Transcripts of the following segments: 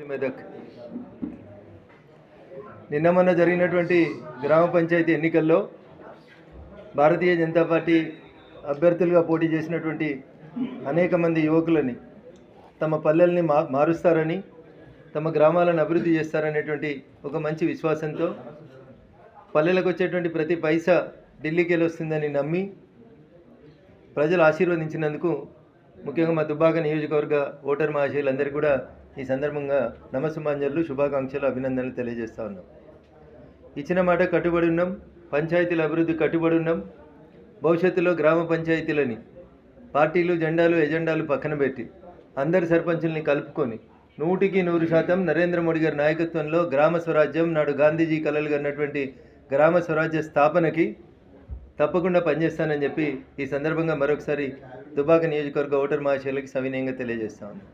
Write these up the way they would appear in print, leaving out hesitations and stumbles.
మెదక్ నిన్న మొన్న జరిగినటువంటి గ్రామ పంచాయతీ ఎన్నికల్లో భారతీయ జనతా పార్టీ అభ్యర్థులుగా పోటీ చేసినటువంటి అనేక మంది యువకులని తమ పల్లెల్ని మారుస్తారని తమ గ్రామాలను అభివృద్ధి చేస్తారనేటువంటి ఒక మంచి విశ్వాసంతో పల్లెలకు వచ్చేటువంటి ప్రతి పైసా ఢిల్లీకి వెళ్ళొస్తుందని నమ్మి ప్రజలు ఆశీర్వదించినందుకు ముఖ్యంగా మా దుబ్బాక నియోజకవర్గ ఓటర్ మహాశయులందరికీ కూడా ఈ సందర్భంగా నమస్సుమాంజలు శుభాకాంక్షలు అభినందనలు తెలియజేస్తా ఉన్నాం. ఇచ్చిన మాట కట్టుబడి ఉన్నాం. పంచాయతీల అభివృద్ధి కట్టుబడి ఉన్నాం. భవిష్యత్తులో గ్రామ పంచాయతీలని పార్టీలు జెండాలు ఎజెండాలు పక్కన పెట్టి అందరి సర్పంచుల్ని కలుపుకొని 100% నరేంద్ర మోడీ గారి నాయకత్వంలో గ్రామ స్వరాజ్యం నాడు గాంధీజీ కలలు కన్నటువంటి గ్రామ స్వరాజ్య స్థాపనకి తప్పకుండా పనిచేస్తానని చెప్పి ఈ సందర్భంగా మరొకసారి దుబ్బాక నియోజకవర్గ ఓటర్ మహాశయులకి సవినయంగా తెలియజేస్తా ఉన్నాం.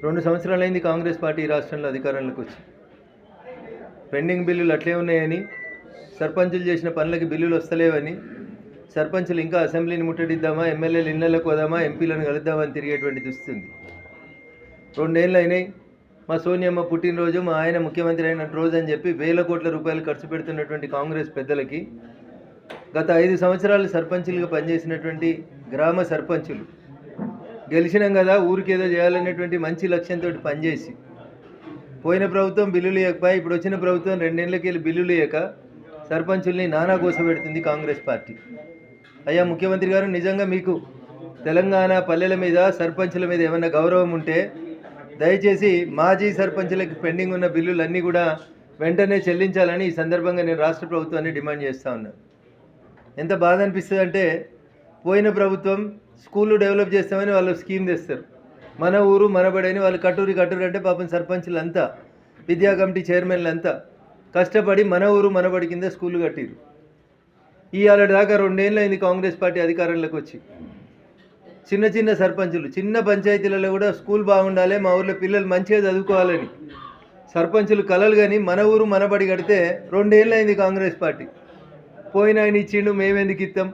2 సంవత్సరాలైంది కాంగ్రెస్ పార్టీ రాష్ట్రంలో అధికారంలోకి వచ్చి. పెండింగ్ బిల్లులు అట్లే ఉన్నాయని, సర్పంచులు చేసిన పనులకి బిల్లులు వస్తలేవని, సర్పంచులు ఇంకా అసెంబ్లీని ముట్టడిద్దామా, ఎమ్మెల్యేలు ఇళ్లకు పోదామా, ఎంపీలను కలుద్దామని తిరిగేటువంటి దుస్థితి. 2 ఏళ్ళు అయినాయి. మా సోనియమ్మ పుట్టినరోజు, మా ఆయన ముఖ్యమంత్రి అయిన రోజు అని చెప్పి వేల కోట్ల రూపాయలు ఖర్చు పెడుతున్నటువంటి కాంగ్రెస్ పెద్దలకి గత 5 సంవత్సరాలు సర్పంచులుగా పనిచేసినటువంటి గ్రామ సర్పంచులు గెలిచినాం కదా ఊరికేదో చేయాలనేటువంటి మంచి లక్ష్యంతో పనిచేసి పోయిన ప్రభుత్వం బిల్లులు ఇవ్వకపోయి ఇప్పుడు వచ్చిన ప్రభుత్వం 2 ఏళ్ళకి వెళ్ళి బిల్లులు ఇవ్వక సర్పంచుల్ని నానా కోసపెడుతుంది కాంగ్రెస్ పార్టీ. అయ్యా ముఖ్యమంత్రి గారు, నిజంగా మీకు తెలంగాణ పల్లెల మీద సర్పంచుల మీద ఏమన్నా గౌరవం ఉంటే దయచేసి మాజీ సర్పంచులకు పెండింగ్ ఉన్న బిల్లులన్నీ కూడా వెంటనే చెల్లించాలని ఈ సందర్భంగా నేను రాష్ట్ర ప్రభుత్వాన్ని డిమాండ్ చేస్తూ ఉన్నాను. ఎంత బాధ అనిపిస్తుంది అంటే, పోయిన ప్రభుత్వం స్కూళ్ళు డెవలప్ చేస్తామని వాళ్ళు స్కీమ్ తెస్తారు, మన ఊరు మనబడని వాళ్ళు కట్టూరి అంటే పాపం సర్పంచులంతా విద్యా కమిటీ చైర్మన్లంతా కష్టపడి మన ఊరు మనబడి కింద స్కూళ్ళు కట్టిరు. ఇవాళ దాకా 2 ఏళ్ళు అయింది కాంగ్రెస్ పార్టీ అధికారంలోకి వచ్చి. చిన్న చిన్న సర్పంచులు చిన్న పంచాయతీలలో కూడా స్కూల్ బాగుండాలి, మా ఊర్లో పిల్లలు మంచిగా చదువుకోవాలని సర్పంచులు కలలు కానీ మన ఊరు మనబడి కడితే 2 ఏళ్ళు అయింది కాంగ్రెస్ పార్టీ. పోయిన ఆయన ఇచ్చిండు, మేమెందుకు ఇస్తాం,